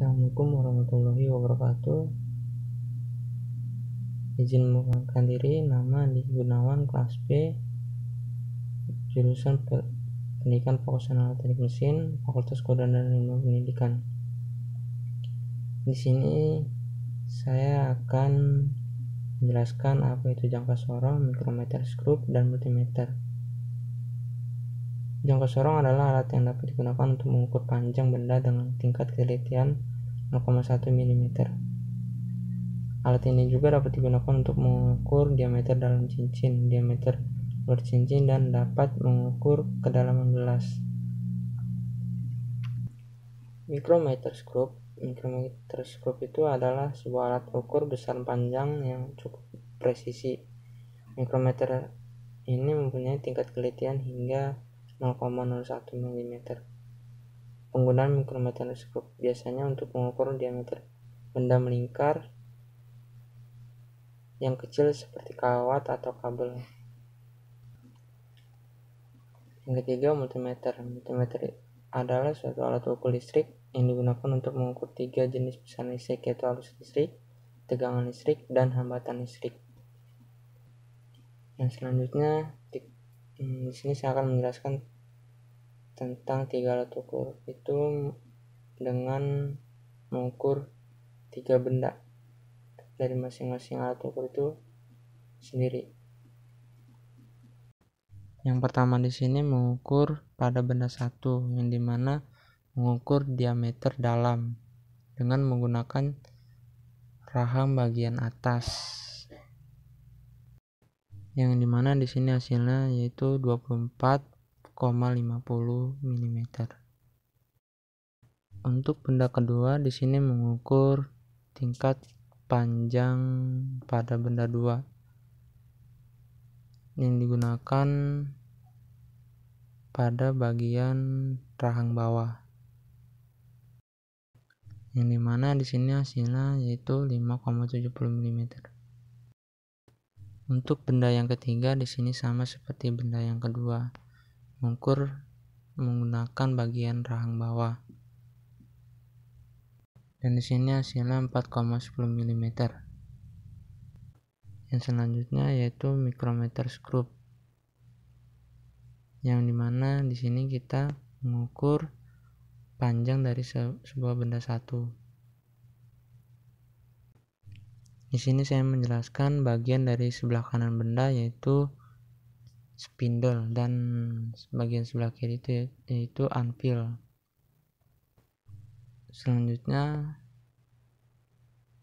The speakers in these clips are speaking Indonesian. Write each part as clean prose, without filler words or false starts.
Assalamualaikum warahmatullahi wabarakatuh. Izin memperkenalkan diri, nama Andi Gunawan, kelas B, jurusan Pendidikan Vokasional Teknik Mesin, Fakultas Kedokteran dan Ilmu Pendidikan. Di sini saya akan menjelaskan apa itu jangka sorong, mikrometer, skrup, dan multimeter. Jangka sorong adalah alat yang dapat digunakan untuk mengukur panjang benda dengan tingkat ketelitian 0,1 mm. Alat ini juga dapat digunakan untuk mengukur diameter dalam cincin, diameter luar cincin, dan dapat mengukur kedalaman gelas. Mikrometer skrup itu adalah sebuah alat ukur besar panjang yang cukup presisi. Mikrometer ini mempunyai tingkat ketelitian hingga 0,01 mm. Penggunaan mikrometer skrup biasanya untuk mengukur diameter benda melingkar yang kecil seperti kawat atau kabel. Yang ketiga, multimeter. Multimeter adalah suatu alat ukur listrik yang digunakan untuk mengukur 3 jenis pesan listrik, yaitu arus listrik, tegangan listrik, dan hambatan listrik. Yang selanjutnya, di sini saya akan menjelaskan tentang 3 alat ukur itu dengan mengukur 3 benda dari masing-masing alat ukur itu sendiri. Yang pertama di sini mengukur pada benda satu, yang dimana mengukur diameter dalam dengan menggunakan rahang bagian atas, yang dimana di sini hasilnya yaitu 24,50 mm. Untuk benda kedua di sini mengukur tingkat panjang pada benda 2 yang digunakan pada bagian rahang bawah, yang dimana di sini hasilnya yaitu 5,70 mm. Untuk benda yang ketiga di sini sama seperti benda yang kedua, mengukur menggunakan bagian rahang bawah, dan di sini hasilnya 4,10 mm. Yang selanjutnya yaitu mikrometer skrup, yang dimana di sini kita mengukur panjang dari sebuah benda satu. Di sini saya menjelaskan bagian dari sebelah kanan benda yaitu spindle, dan bagian sebelah kiri itu yaitu anvil. Selanjutnya,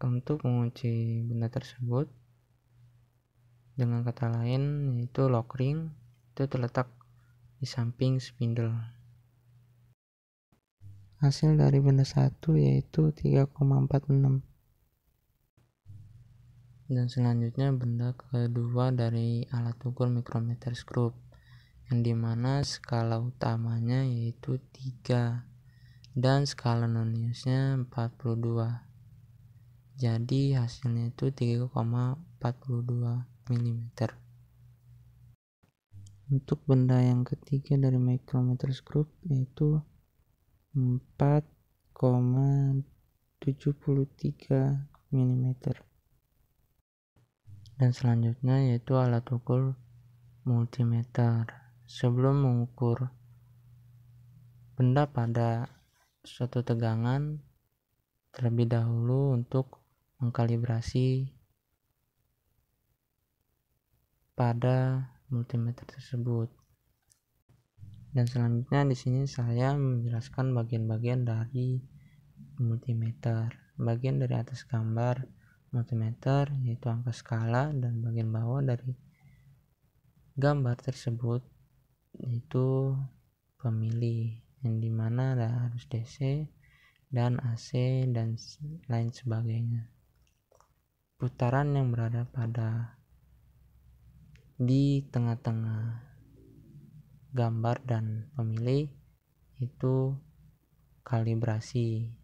untuk mengunci benda tersebut, dengan kata lain yaitu lock ring, itu terletak di samping spindle. Hasil dari benda satu yaitu 3,46. Dan selanjutnya benda kedua dari alat ukur mikrometer skrup, yang dimana skala utamanya yaitu 3 dan skala non-iusnya 42. Jadi hasilnya itu 3,42 mm. Untuk benda yang ketiga dari mikrometer skrup yaitu 4,73 mm. Dan selanjutnya yaitu alat ukur multimeter. Sebelum mengukur benda pada suatu tegangan, terlebih dahulu untuk mengkalibrasi pada multimeter tersebut. Dan selanjutnya di sini saya menjelaskan bagian-bagian dari multimeter. Bagian dari atas gambar multimeter yaitu angka skala, dan bagian bawah dari gambar tersebut yaitu pemilih, yang dimana ada arus DC dan AC dan lain sebagainya. Putaran yang berada di tengah-tengah gambar dan pemilih itu kalibrasi,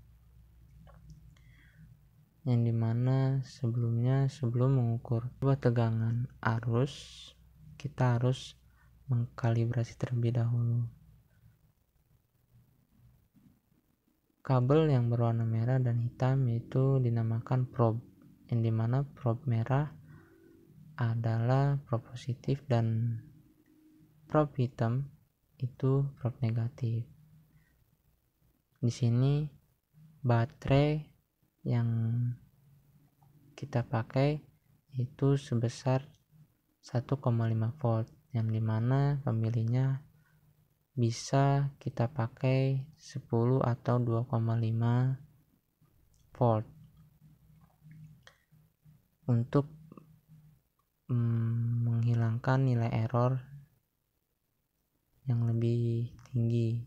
yang dimana sebelum mengukur sebuah tegangan arus, kita harus mengkalibrasi terlebih dahulu. kabel yang berwarna merah dan hitam itu dinamakan probe, yang dimana probe merah adalah probe positif dan probe hitam itu probe negatif. Di sini baterai yang kita pakai itu sebesar 1,5 volt, yang dimana pemilihnya bisa kita pakai 10 atau 2,5 volt untuk menghilangkan nilai error yang lebih tinggi,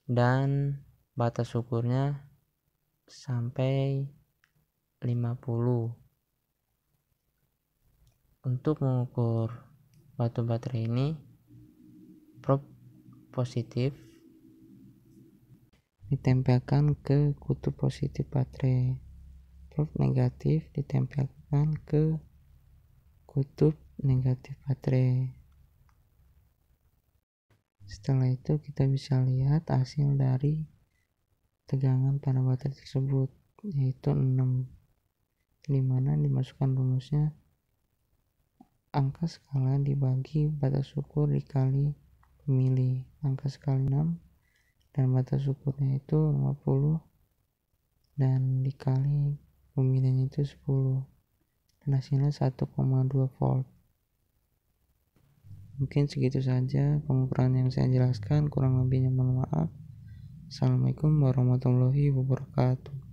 dan batas ukurnya sampai 50. Untuk mengukur batu baterai ini, probe positif ditempelkan ke kutub positif baterai, probe negatif ditempelkan ke kutub negatif baterai. Setelah itu kita bisa lihat hasil dari tegangan pada baterai tersebut, yaitu 6, dimana dimasukkan rumusnya angka skala dibagi batas ukur dikali pemilih. Angka skala 6 dan batas ukurnya itu 50 dan dikali pemilihnya itu 10, dan hasilnya 1,2 volt. Mungkin segitu saja pengukuran yang saya jelaskan, kurang lebihnya mohon maaf. Assalamualaikum warahmatullahi wabarakatuh.